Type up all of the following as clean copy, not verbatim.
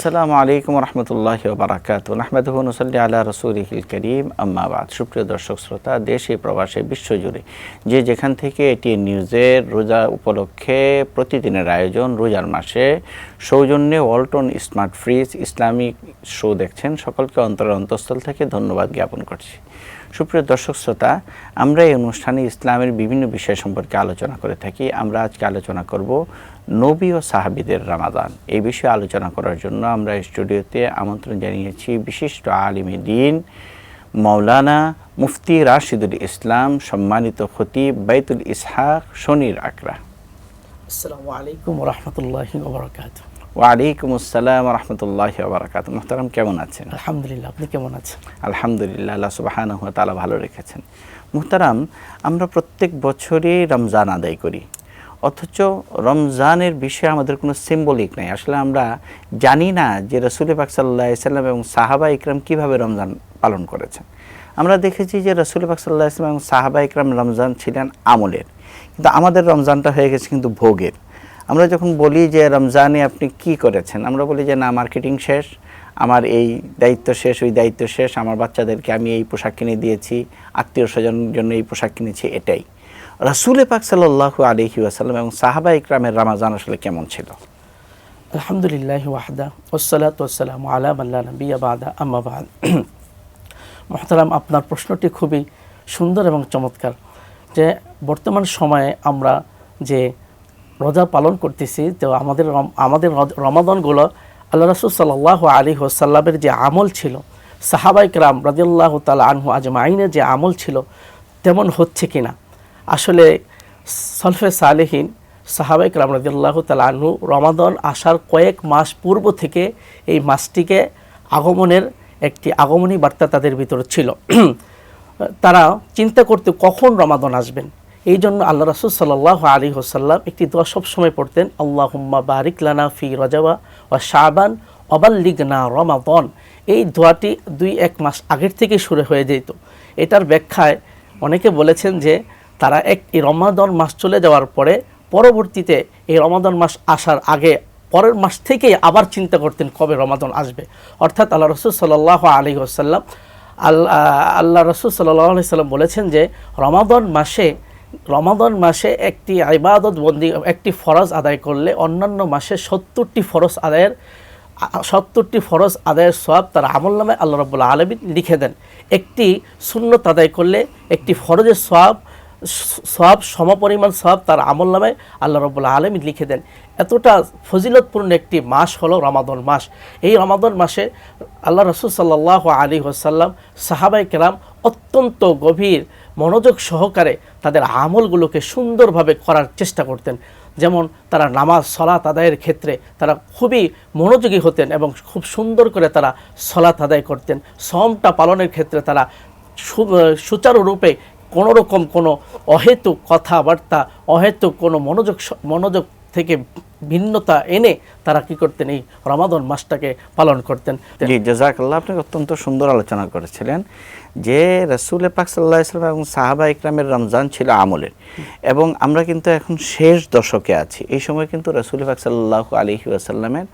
আসসালামু আলাইকুম রহমতুল্লাহি ওয়া বারাকাতুহু নাহমাদুহু ওয়া নুসাল্লি আলা রাসূলিহিল কারীম আম্মা বাদ। সুপ্রিয় দর্শক শ্রোতা, দেশে প্রবাসে বিশ্বজুড়ে যে যেখান থেকে এটিএন নিউজের রোজা উপলক্ষে প্রতিদিনের আয়োজন রোজার মাসে সৌজন্যে Walton smart fridge Islamic show দেখছেন, সকলকে অন্তরের অন্তঃস্থল থেকে ধন্যবাদ জ্ঞাপন করছি। সুপ্রিয় দর্শক শ্রোতা, আমরা এই অনুষ্ঠানে ইসলামের বিভিন্ন বিষয় সম্পর্কে আলোচনা করে থাকি। আমরা আজকে আলোচনা করব নবী ও সাহাবীদের রমাদান। এই বিষয়ে আলোচনা করার জন্য আমরা স্টুডিওতে আমন্ত্রণ জানিয়েছি বিশিষ্ট আলিমে দ্বীন মাওলানা মুফতি রাশিদুল ইসলাম, সম্মানিত খতিব বাইতুল ইসহাক শনির আকরা। আসসালামু আলাইকুম ওয়া রাহমাতুল্লাহি ওয়া বারাকাতুহু। ওয়ালাইকুম আসসালাম ওয়া রাহমাতুল্লাহি ওয়া বারাকাতুহু। মুহতারাম, কেমন আছেন? আলহামদুলিল্লাহ, আপনি কেমন আছেন? আলহামদুলিল্লাহ, আল্লাহ সুবহানাহু ওয়া তাআলা ভালো রেখেছেন। মুহতারাম, আমরা প্রত্যেক বছরই রমজান আদায় করি, অথচ রমজানের বিষয়ে আমাদের কোনো সিম্বলিক নেই। আসলে আমরা জানি না যে রাসূল পাক সাল্লাল্লাহু আলাইহি সাল্লাম এবং সাহাবা ইকরাম কীভাবে রমজান পালন করেছেন। আমরা দেখেছি যে রাসূল পাক সাল্লাল্লাহু আলাইহি সাল্লাম এবং সাহাবা ইকরাম রমজান ছিলেন আমলের, কিন্তু আমাদের রমজানটা হয়ে গেছে কিন্তু ভোগের। আমরা যখন বলি যে রমজানে আপনি কি করেছেন, আমরা বলি যে না, মার্কেটিং শেষ, আমার এই দায়িত্ব শেষ, ওই দায়িত্ব শেষ, আমার বাচ্চাদেরকে আমি এই পোশাক কিনে দিয়েছি, আত্মীয় স্বজনের জন্য এই পোশাক কিনেছি। এটাই রাসূল পাক সাল্লাল্লাহু আলাইহি ওয়াসাল্লাম এবং সাহাবা ইকরামের রমজান আসলে কেমন ছিল? আলহামদুলিল্লাহ ওয়াহদা ওয়াসসালাতু ওয়াসসালামু আলা মান লা নাবিয়্যা বা'দা আম্মা বা'দ। মুহতারাম, আপনার প্রশ্নটি খুবই সুন্দর এবং চমৎকার। যে বর্তমান সময়ে আমরা যে রোজা পালন করতেছি, তো আমাদের রমাদানগুলো আল্লাহ রাসূল সাল্লাল্লাহু আলাইহি ওয়াসাল্লামের যে আমল ছিল, সাহাবায়ে কেরাম রাদিয়াল্লাহু তাআলা আনহু আজমাইনের যে আমল ছিল, তেমন হচ্ছে কিনা। আসলে সলফে সালেহিন সাহাবায়ে কেরাম রাদিয়াল্লাহু তাআলা আনহু রমাদান আসার কয়েক মাস পূর্ব থেকে এই মাসটিকে আগমনের একটি আগমনী বার্তা তাদের ভিতরে ছিল। তারা চিন্তা করতে কখন রমাদান আসবেন। এই জন্য আল্লাহ রাসূল সাল্লাল্লাহু আলাইহি ওয়াসাল্লাম একটি দোয়া সবসময় পড়তেন, আল্লাহুম্মা বারিক লানা ফি রজব ওয়া শাবান ওয়া বাল্লিগনা রমাদান। এই দোয়াটি 2-1 মাস আগের থেকে শুরু হয়ে যেত। এটার ব্যাখ্যায় অনেকে বলেছেন যে তারা এই রমাদান মাস চলে যাওয়ার পরে পরবর্তীতে এই রমাদান মাস আসার আগে পরের মাস থেকেই আবার চিন্তা করতেন কবে রমাদান আসবে। অর্থাৎ আল্লাহ রাসূল সাল্লাল্লাহু আলাইহি ওয়াসাল্লাম আল্লাহ রাসূল সাল্লাল্লাহু আলাইহি ওয়াসাল্লাম বলেছেন যে রমাদান মাসে একটি ইবাদত বন্দি, একটি ফরজ আদায় করলে অন্যান্য মাসে 70টি ফরজ আদায়ের সওয়াব তার আমলনামায় আল্লাহ রাব্বুল আলামিন লিখে দেন। একটি সুন্নত আদায় করলে একটি ফরজের সওয়াব সমপরিমাণ সওয়াব তার আমলনামায় আল্লাহ রাব্বুল আলামিন লিখে দেন। এতটা ফজিলতপূর্ণ একটি মাস হলো রমাদান মাস। এই রমাদান মাসে আল্লাহ রাসূল সাল্লাল্লাহু আলাইহি ওয়াসাল্লাম সাহাবায়ে কেরাম অত্যন্ত গভীর মনোযোগ সহকারে তাদের আমলগুলোকে সুন্দরভাবে করার চেষ্টা করতেন। যেমন তারা নামাজ সালাত আদায়ের ক্ষেত্রে তারা খুবই মনোযোগী হতেন এবং খুব সুন্দর করে তারা সালাত আদায় করতেন। সমটা পালনের ক্ষেত্রে তারা সুচারুরূপে কোনোরকম কোনো অহেতুক কথাবার্তা, অহেতুক কোনো মনোযোগ থেকে ভিন্নতা এনে তারা কি করতেন, এই রমাদান মাসটাকে পালন করতেন। জি, জাযাকাল্লাহ, আপনি অত্যন্ত সুন্দর আলোচনা করেছিলেন যে রাসূল পাক সাল্লাল্লাহু আলাইহি ওয়াসাল্লাম এবং সাহাবা ইকরামের রমজান ছিল আমলের, এবং আমরা কিন্তু এখন শেষ দশকে আছি। এই সময় কিন্তু রাসূল পাক সাল্লাল্লাহু আলাইহি ওয়াসাল্লামের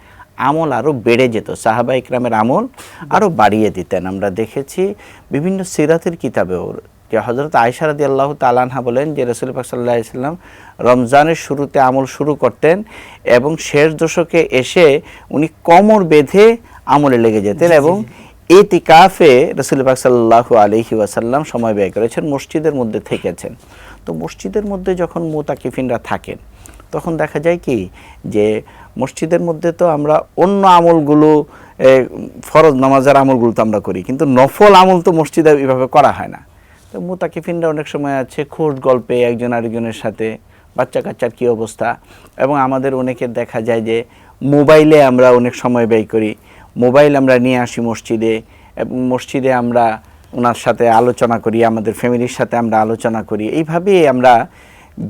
আমল আরও বেড়ে যেত, সাহাবা ইকরামের আমল আরও বাড়িয়ে দিতেন। আমরা দেখেছি বিভিন্ন সিরাতের কিতাবেও যে হযরত আয়েশা রাদিয়াল্লাহু তাআলা আনহা বলেন যে রাসূল পাক সাল্লাল্লাহু আলাইহি ওয়াসাল্লাম রমজানের শুরুতে আমল শুরু করতেন এবং শেষ দশকে এসে উনি কোমর বেঁধে আমলে লেগে যেতেন এবং ইতিকাফে রাসূল পাক সাল্লাল্লাহু আলাইহি ওয়াসাল্লাম সময় ব্যয় করেছেন, মসজিদের মধ্যে থেকেছেন। তো মসজিদের মধ্যে যখন মুতাকিফিনরা থাকেন তখন দেখা যায় কি যে মসজিদের মধ্যে তো আমরা অন্য আমলগুলো, ফরজ নামাজের আমলগুলো তো আমরা করি, কিন্তু নফল আমল তো মসজিদে এভাবে করা হয় না। তো মুতাকিফিনরা অনেক সময় আছে খোঁজ গল্পে একজন আরেকজনের সাথে, বাচ্চা কাচ্চার কী অবস্থা, এবং আমাদের অনেকের দেখা যায় যে মোবাইলে আমরা অনেক সময় ব্যয় করি, মোবাইল আমরা নিয়ে আসি মসজিদে এবং মসজিদে আমরা ওনার সাথে আলোচনা করি, আমাদের ফ্যামিলির সাথে আমরা আলোচনা করি। এইভাবে আমরা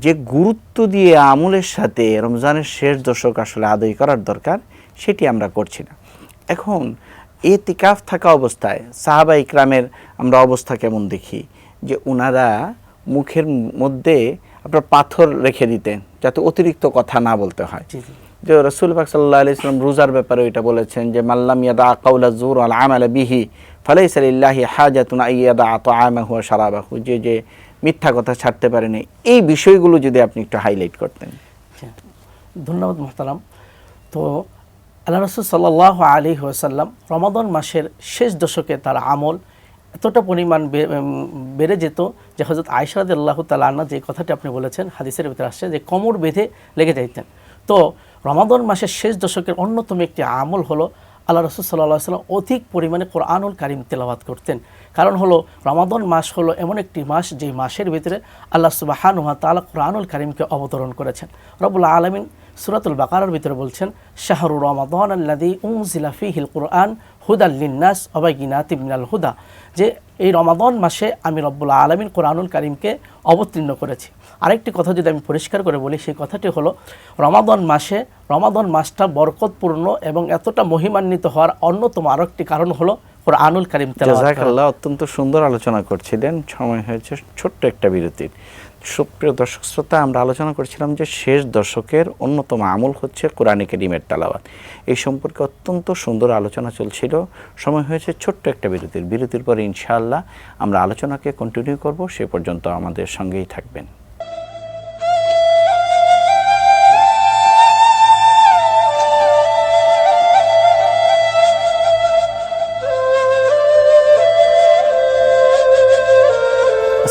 যে গুরুত্ব দিয়ে আমলের সাথে রমজানের শেষ দশক আসলে আদায় করার দরকার, সেটি আমরা করছি না। এখন ইতিকাফ থাকা অবস্থায় সাহাবা ইকরামের আমরা অবস্থা কেমন দেখি যে ওনারা মুখের মধ্যে আপনার পাথর রেখে দিতেন যাতে অতিরিক্ত কথা না বলতে হয়। যে রাসূল পাক সাল্লাল্লাহু আলাইহি ওয়াসাল্লাম রোজার ব্যাপারে এটা বলেছেন যে মাল্লাম ইয়াদা কাওলা যুর ওয়াল আমালা বিহি ফালাইসা লিল্লাহি হাজাতুন আইয়াদা তাআমাহু ওয়া শারাবাহু, যে মিথ্যা কথা ছাড়তে পারেনি। এই বিষয়গুলো যদি আপনি একটু হাইলাইট করতেন। ধন্যবাদ মোহতারাম। তো আল্লাহ রাসূল সাল্লাল্লাহু আলাইহি ওয়াসাল্লাম রমাদান মাসের শেষ দশকে তার আমল এতটা পরিমাণ বেড়ে যেত যে হযরত আয়েশা রাদিয়াল্লাহু তাআলা আনহা যে কথাটি আপনি বলেছেন হাদিসের ভিতরে আসছে যে কোমর বেঁধে লেগে যাইতেন। তো রমাদান মাসের শেষ দশকের অন্যতম একটি আমল হলো আল্লাহ রাসূল সাল্লাল্লাহু আলাইহি ওয়াসাল্লাম অধিক পরিমাণে কোরআনুল কারীম তেলাওয়াত করতেন। কারণ হলো রমাদান মাস হলো এমন একটি মাস যে মাসের ভিতরে আল্লাহ সুবহানাহু ওয়া তাআলা কোরআনুল কারীমকে অবতরণ করেছেন। রব্বুল আলামিন সূরাতুল বাকারার ভিতরে বলছেন শাহরু রমাদান আল্লাযী উনজিলা ফীহিল কুরআন হুদাল লিন্নাস ওয়া বাইয়িনাতিম মিনাল হুদা, যে এই রমাদান মাসে আমি রব্বুল আলামিন কোরআনুল কারীমকে অবতীর্ণ করেছি। আরেকটি কথা যদি আমি পরিষ্কার করে বলি, সেই কথাটি হলো রমাদান মাসটা বরকতপূর্ণ এবং এতটা মহিমান্বিত হওয়ার অন্যতম আরেকটি কারণ হলো কোরআনুল কারীম তেলাওয়াত। জাযাকাল্লাহ, অত্যন্ত সুন্দর আলোচনা করছিলেন। সময় হয়েছে ছোট্ট একটা বিরতির। সুপ্রিয় দর্শক শ্রোতা, আমরা আলোচনা করছিলাম যে শেষ দশকের অন্যতম আমল হচ্ছে কোরআনে কারীমের তেলাওয়াত। এই সম্পর্কে অত্যন্ত সুন্দর আলোচনা চলছিল। সময় হয়েছে ছোট্ট একটা বিরতির। বিরতির পরে ইনশাআল্লাহ আমরা আলোচনাকে কন্টিনিউ করব। সে পর্যন্ত আমাদের সঙ্গেই থাকবেন।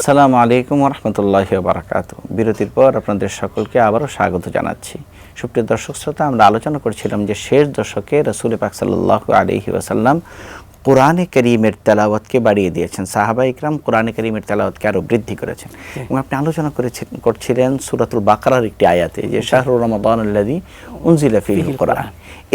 আসসালামু আলাইকুম ওয়া রাহমাতুল্লাহি ওয়া বারাকাতুহু। বিরতির পর আপনাদের সকলকে আবারও স্বাগত জানাচ্ছি। সুপ্রিয় দর্শক শ্রোতা, আমরা আলোচনা করছিলাম যে শেষ দশকে রাসূল পাক সাল্লাল্লাহু আলাইহি ওয়াসাল্লাম কোরআনে কারীমের তেলাওয়াতকে বাড়িয়ে দিয়েছেন। সাহাবা ইকরাম কোরআনে কারীমের তেলাওয়াতকে আরও বৃদ্ধি করেছেন। এবং আপনি আলোচনা করছিলেন সূরাতুল বাকারার একটি আয়াতে যে শাহরু রমাদান আল্লাযী উনজিলা ফীহিল কুরআন।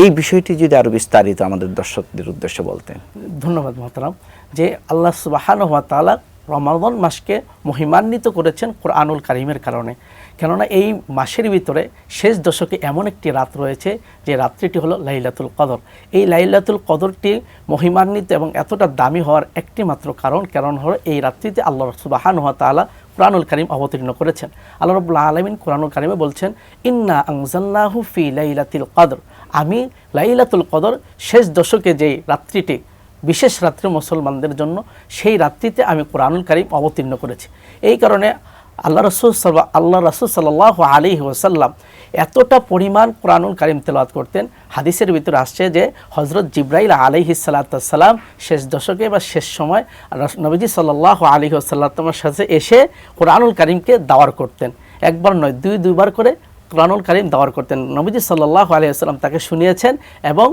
এই বিষয়টি যদি আরও বিস্তারিত আমাদের দর্শকদের উদ্দেশ্যে বলতেন। ধন্যবাদ মোহতারাম। যে আল্লাহ সুবহানাহু ওয়া তাআলা রমাদান মাসকে মহিমান্বিত করেছেন কোরআনুল কারীমের কারণে। কেননা এই মাসের ভিতরে শেষ দশকে এমন একটি রাত রয়েছে যে রাত্রিটি হলো লাইলাতুল কদর। এই লাইলাতুল কদরটি মহিমান্বিত এবং এতটা দামি হওয়ার একটি মাত্র কারণ হলো এই রাত্রিতে আল্লাহ সুবহানাহু ওয়া তাআলা কোরআনুল কারীম অবতীর্ণ করেছেন। আল্লাহ রাব্বুল আলামিন কোরআনুল কারীমে বলছেন ইন্না আনজালনাহু ফি লাইলাতিল কদর, আমি লাইলাতুল কদর শেষ দশকে যেই রাত্রিটি বিশেষ রাত্রি মুসলমানদের জন্য, সেই রাত্রিতে আমি কোরআনুল কারীম অবতীর্ণ করেছি। এই কারণে আল্লাহ রাসূল সাল্লাল্লাহু আলাইহি ওয়াসাল্লাম এতটা পরিমাণ কোরআনুল কারীম তেলাওয়াত করতেন। হাদিসের ভিতরে আসছে যে হযরত জিবরাইল আলাইহিস সালাম শেষ দশকে বা শেষ সময় নবীজি সাল্লাল্লাহু আলাইহি ওয়াসাল্লামের সাথে এসে কোরআনুল কারীমকে দাওয়ার করতেন। একবার নয়, দুইবার করে কোরআনুল কারীম দাওয়ার করতেন। নবীজি সাল্লাল্লাহু আলাইহি ওয়াসাল্লাম তাকে শুনিয়েছেন এবং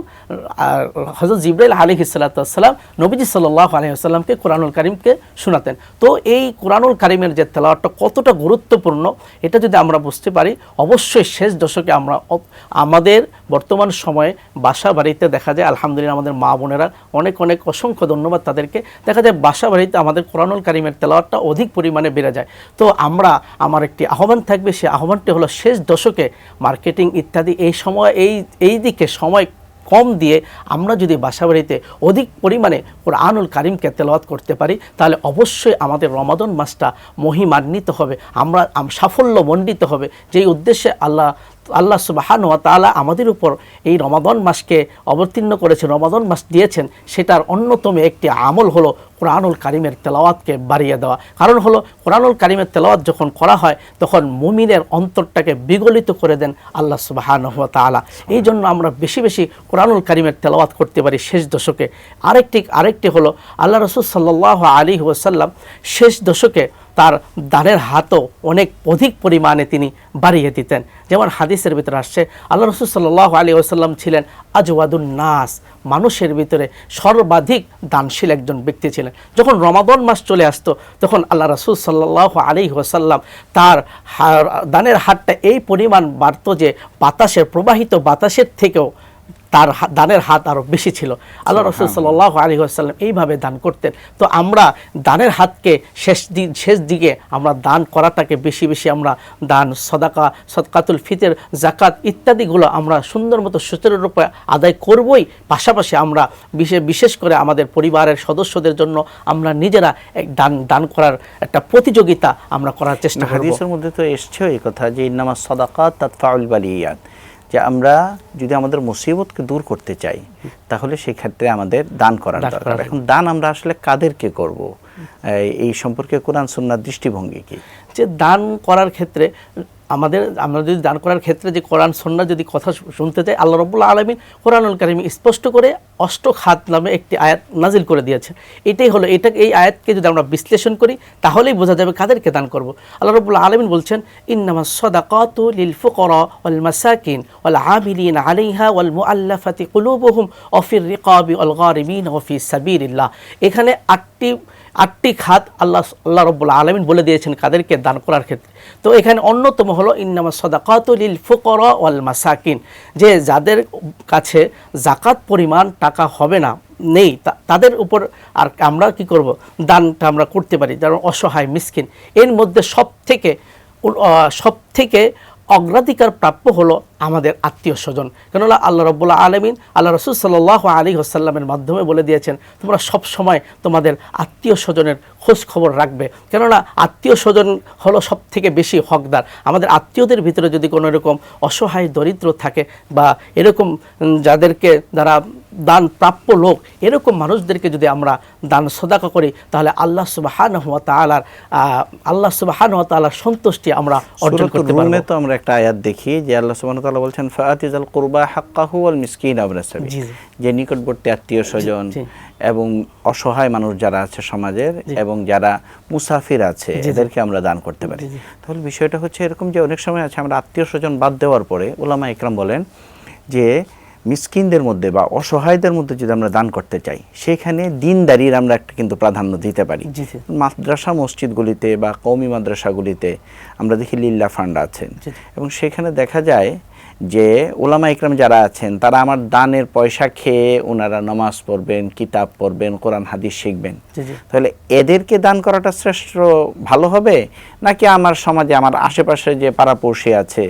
হযরত জিবরাইল আলাইহিস সালাম নবীজি সাল্লাল্লাহু আলাইহি ওয়াসাল্লামকে কোরআনুল কারীমকে শোনাতেন। তো এই কোরআনুল কারীমের যে তেলাওয়াতটা কতটা গুরুত্বপূর্ণ এটা যদি আমরা বুঝতে পারি, অবশ্যই শেষ দশকে আমরা আমাদের বর্তমান সময়ে বাসা বাড়িতে দেখা যায় আলহামদুলিল্লাহ আমাদের মা বোনেরা অনেক অসংখ্য ধন্যবাদ তাদেরকে, দেখা যায় বাসা বাড়িতে আমাদের কোরআনুল কারীমের তেলাওয়াতটা অধিক পরিমাণে বেড়ে যায়। তো আমার একটি আহ্বান থাকবে, সেই আহ্বানটি হলো শেষ দশকে মার্কেটিং ইত্যাদি এই সময় এই দিকে সময় কম দিয়ে আমরা যদি বাসাবাড়িতে অধিক পরিমাণে কোরআনুল কারীমকে তেলাওয়াত করতে পারি তাহলে অবশ্যই আমাদের রমাদান মাসটা মহিমান্বিত হবে, আমরা সাফল্যমণ্ডিত হবে। যেই উদ্দেশ্যে আল্লাহ সুবহানাহু ওয়া তাআলা আমাদের উপর এই রমাদান মাসকে অবতীর্ণ করেছেন, রমাদান মাস দিয়েছেন, সেটার অন্যতম একটি আমল হলো কোরআনুল কারীমের তেলাওয়াতকে বাড়িয়ে দেওয়া। কারণ হলো কোরআনুল কারীমের তেলাওয়াত যখন করা হয় তখন মুমিনের অন্তরটাকে বিগলিত করে দেন আল্লাহ সুবহানাহু ওয়া তাআলা। এই জন্য আমরা বেশি বেশি কোরআনুল কারীমের তেলাওয়াত করতে পারি শেষ দশকে। আরেকটি হলো আল্লাহ রাসূল সাল্লাল্লাহু আলাইহি ওয়াসাল্লাম শেষ দশকে তার দানের হাতও অধিক পরিমাণে তিনি বাড়িয়ে দিতেন। যেমন হাদিসের ভিতরে আসছে আল্লাহ রাসূল সাল্লাল্লাহু আলাইহি ওয়াসাল্লাম ছিলেন আজওয়াদুন নাস, মানুষের ভিতরে সর্বাধিক দানশীল একজন ব্যক্তি ছিলেন। যখন রমাদান মাস চলে আসতো তখন আল্লাহ রাসূল সাল্লাল্লাহু আলাইহি ওয়াসাল্লাম তার দানের হাতটা এই পরিমাণ বাড়তো যে প্রবাহিত বাতাসের থেকেও তার দানের হাত আরও বেশি ছিল। আল্লাহ রাসূল সাল্লাল্লাহু আলাইহি ওয়াসাল্লাম এইভাবে দান করতেন। তো আমরা দানের হাতকে শেষ দিকে আমরা দান করাটাকে বেশি বেশি আমরা দান, সদকাতুল ফিতর, যাকাত ইত্যাদিগুলো আমরা সুন্দর মতো সুচারুরূপে আদায় করবই। পাশাপাশি আমরা বিশেষ করে আমাদের পরিবারের সদস্যদের জন্য আমরা নিজেরা দান করার একটা প্রতিযোগিতা আমরা করার চেষ্টা করব। হাদিসের মধ্যে তো এসছে এই কথা যে ইন্নামাস সাদাকাত তাদফাউল বালিয়াত, যে আমরা যদি আমাদের মুসিবতকে দূর করতে চাই তাহলে সেই ক্ষেত্রে আমাদের দান করার দরকার। এখন দান আমরা আসলে কাদেরকে করব, এই সম্পর্কে কোরআন সুন্নাহর দৃষ্টিভঙ্গি কি? যে দান করার ক্ষেত্রে আমরা যদি দান করার ক্ষেত্রে যে কোরআন সুন্নাহ যদি কথা শুনতে চাই, আল্লাহ রাব্বুল আলামিন কোরআনুল কারীমে স্পষ্ট করে অষ্টখাত নামে একটি আয়াত নাজিল করে দিয়েছেন। এটাই হলো, এই আয়াতকে যদি আমরা বিশ্লেষণ করি তাহলেই বোঝা যাবে কাদেরকে দান করব। আল্লাহ রাব্বুল আলামিন বলছেন, ইন্নামাস সাদাকাতু লিল ফুকারা ওয়াল মাসাকিন ওয়াল আমিলিন আলাইহা ওয়াল মুআল্লাফাতি কুলুবুহুম ওয়া ফির রিকাবি ওয়াল গারিমিন ওয়া ফি সাবিলিল্লাহ। এখানে আটটি খাত আল্লাহ রাব্বুল আলামিন বলে দিয়েছেন কাদেরকে দান করার ক্ষেত্রে। তো এখানে অন্যতম হলো ইন্নামাস সাদাকাতু লিল ফুকারা ওয়াল মাসাকিন, যে যাদের কাছে যাকাত পরিমাণ টাকা হবে না, নেই, তাদের উপর আর আমরা কি করব, দানটা আমরা করতে পারি, যারা অসহায় মিসকিন। এর মধ্যে সবথেকে অগ্রাধিকার প্রাপ্য হলো আমাদের আত্মীয় স্বজন। কেননা আল্লাহ রাব্বুল আলামিন আল্লাহ রাসূল সাল্লাল্লাহু আলাইহি ওয়াসাল্লামের মাধ্যমে বলে দিয়েছেন, তোমরা সব সময় তোমাদের আত্মীয় স্বজনের খোঁজ খবর রাখবে। কেননা আত্মীয় স্বজন হলো সব থেকে বেশি হকদার। আমাদের আত্মীয়দের ভিতরে যদি কোনো এরকম অসহায় দরিদ্র থাকে বা এরকম যারা দান প্রাপ্য লোক, এরকম মানুষদেরকে যদি আমরা দান সদাকা করি তাহলে আল্লাহ সুবহানাহু ওয়া তাআলার সন্তুষ্টি আমরা অর্জন করতে পারব। তো আমরা একটা আয়াত দেখি যে আল্লাহ সুবহানাহু ওয়া তাআলা বলছেন, ফাআতিজাল কুরবা হাক্কাহু ওয়াল মিসকিন ওয়াবনাস সাবিল, যে নিকটবর্তী আত্মীয় স্বজন এবং অসহায় মানুষ যারা আছে সমাজের এবং যারা মুসাফির আছে এদেরকে আমরা দান করতে পারি। তাহলে বিষয়টা হচ্ছে এরকম যে অনেক সময় আছে আমরা আত্মীয় স্বজন বাদ দেওয়ার পরে উলামা ইকরাম বলেন যে মিসকিনদের মধ্যে বা অসহায়দের মধ্যে যদি আমরা দান করতে চাই সেখানে দিনদারির আমরা একটা কিন্তু প্রাধান্য দিতে পারি। মাদ্রাসা মসজিদগুলিতে বা কওমি মাদ্রাসাগুলিতে আমরা দেখি লিল্লাহ ফান্ড আছেন এবং সেখানে দেখা যায় যে উলামা ইকরাম যারা আছেন তারা আমার দানের পয়সা খেয়ে ওনারা নামাজ পড়বেন, কিতাব পড়বেন, কোরআন হাদিস শিখবেন। তাহলে এদেরকে দান করাটা শ্রেষ্ঠ ভালো হবে নাকি আমার সমাজে আমার আশেপাশে যে পাড়াপড়শি আছে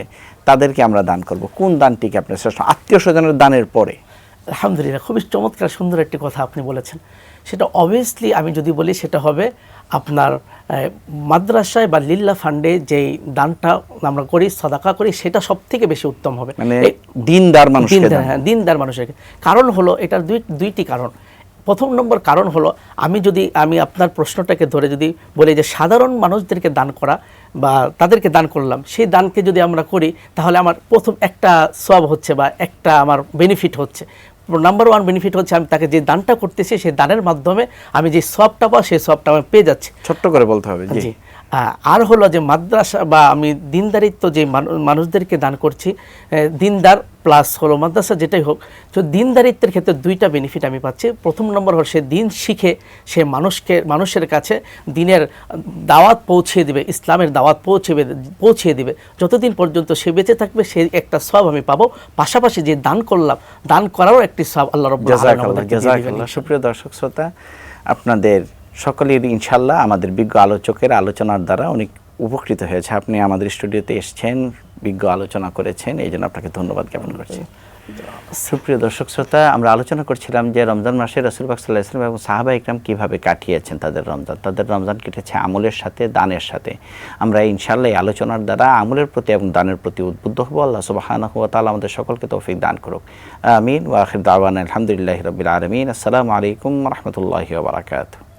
তাদেরকে আমরা দান করব? কোন দানটিকে আপনার শ্রেষ্ঠ আত্মীয় স্বজনের দানের পরে? আলহামদুলিল্লাহ, খুবই চমৎকার সুন্দর একটি কথা আপনি বলেছেন। সেটা অবভিয়াসলি আমি যদি বলি সেটা হবে আপনার মাদ্রাসায় বা লিল্লাহ ফান্ডে যেই দানটা আমরা করি, সাদাকা করি, সেটা সব থেকে বেশি উত্তম হবে। মানে দিনদার মানুষের কারণ হলো এটার দুইটি কারণ। প্রথম নম্বর কারণ হলো আমি আপনার প্রশ্নটাকে ধরে যদি বলি যে সাধারণ মানুষদেরকে দান করা বা তাদেরকে দান করলাম, সেই দানকে যদি আমরা করি তাহলে আমার প্রথম একটা সওয়াব হচ্ছে বা একটা আমার বেনিফিট হচ্ছে। নাম্বার ওয়ান বেনিফিট হচ্ছে আমি তাকে যে দানটা করতেছি সেই দানের মাধ্যমে আমি যে সওয়াবটা পাবো সেই সওয়াবটা আমি পেয়ে যাচ্ছি। ছোট্ট করে বলতে হবে জি। আর হলো যে মাদ্রাসা বা আমি দিনদারিত্ব যে মানুষদেরকে দান করছি, দিনদার প্লাস হলো মাদ্রাসা যেটাই হোক, তো দিনদারিত্বের ক্ষেত্রে দুইটা বেনিফিট আমি পাচ্ছি। প্রথম নম্বর হলো সে দিন শিখে সে মানুষের কাছে দিনের দাওয়াত পৌঁছিয়ে দিবে, ইসলামের দাওয়াত পৌঁছিয়ে দিবে। যতদিন পর্যন্ত সে বেঁচে থাকবে সেই একটা সওয়াব আমি পাবো। পাশাপাশি যে দান করলাম, দান করারও একটি সওয়াব আল্লাহ রাব্বুল আলামিন আমাদেরকে দিয়ে দিবেন। সুপ্রিয় দর্শক শ্রোতা, আপনাদের সকলের ইনশাআল্লাহ আমাদের বিজ্ঞ আলোচকের আলোচনার দ্বারা অনেক উপকৃত হয়েছে। আপনি আমাদের স্টুডিওতে এসেছেন, বিজ্ঞ আলোচনা করেছেন, এই জন্য আপনাকে ধন্যবাদ জ্ঞাপন করছি। সুপ্রিয় দর্শক শ্রোতা, আমরা আলোচনা করছিলাম যে রমজান মাসে রাসূল পাক সাল্লাল্লাহু আলাইহি ওয়াসাল্লাম এবং সাহাবা ইকরাম কীভাবে কাটিয়েছেন তাদের রমজান কেটেছে আমলের সাথে, দানের সাথে। আমরা ইনশাআল্লাহ এই আলোচনার দ্বারা আমলের প্রতি এবং দানের প্রতি উদ্বুদ্ধ হব। আল্লাহ সুবহানাহু ওয়া তাআলা আমাদের সকলকে তৌফিক দান করুক, আমিন। ওয়া আখির দাওয়ানা আলহামদুলিল্লাহি রাব্বিল আলামিন। আসসালামু আলাইকুম ওয়া রাহমাতুল্লাহি ওয়া বারাকাতুহু।